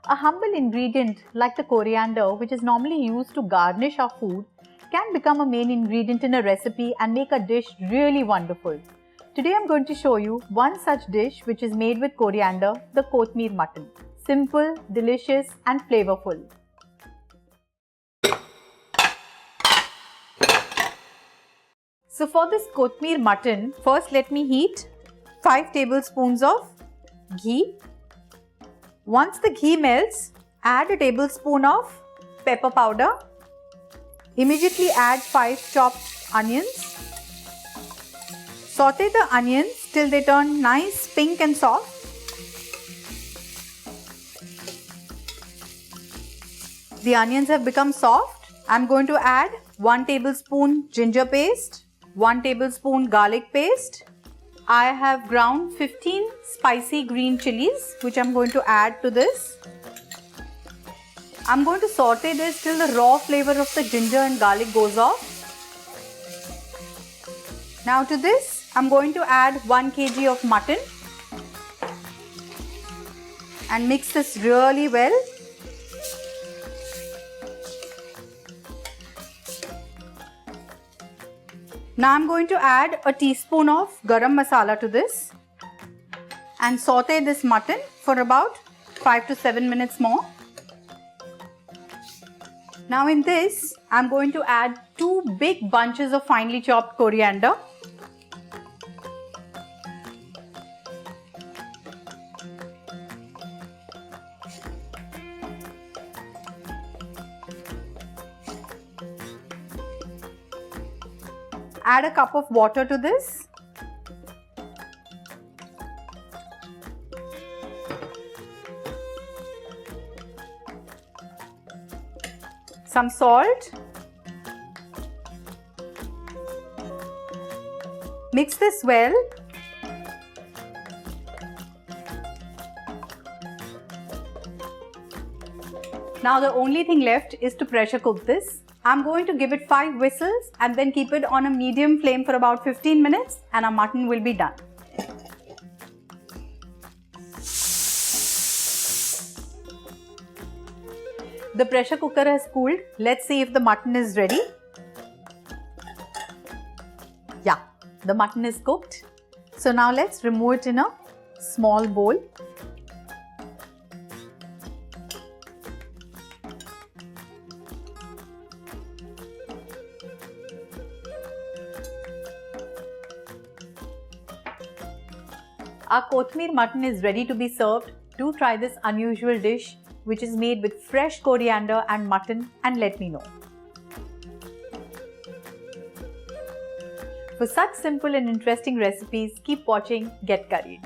A humble ingredient like the coriander, which is normally used to garnish our food, can become a main ingredient in a recipe and make a dish really wonderful. Today I'm going to show you one such dish which is made with coriander, the Kothimbir mutton. Simple, delicious and flavorful. So for this Kothimbir mutton, first let me heat 5 tablespoons of ghee. Once the ghee melts, add a tablespoon of pepper powder. Immediately add 5 chopped onions. Saute the onions till they turn nice pink and soft. The onions have become soft. I'm going to add 1 tablespoon ginger paste, 1 tablespoon garlic paste. I have ground 15 spicy green chilies which I'm going to add to this. I'm going to saute this till the raw flavor of the ginger and garlic goes off. Now to this I'm going to add 1 kg of mutton and mix this really well. Now I'm going to add a teaspoon of Garam Masala to this and saute this mutton for about 5 to 7 minutes more. Now in this, I'm going to add 2 big bunches of finely chopped coriander. Add a cup of water to this. Some salt. Mix this well. Now the only thing left is to pressure cook this. I'm going to give it 5 whistles and then keep it on a medium flame for about 15 minutes and our mutton will be done. The pressure cooker has cooled. Let's see if the mutton is ready. Yeah, the mutton is cooked. So now let's remove it in a small bowl. Our Kothimbir mutton is ready to be served. Do try this unusual dish which is made with fresh coriander and mutton and let me know. For such simple and interesting recipes, keep watching Get Curried.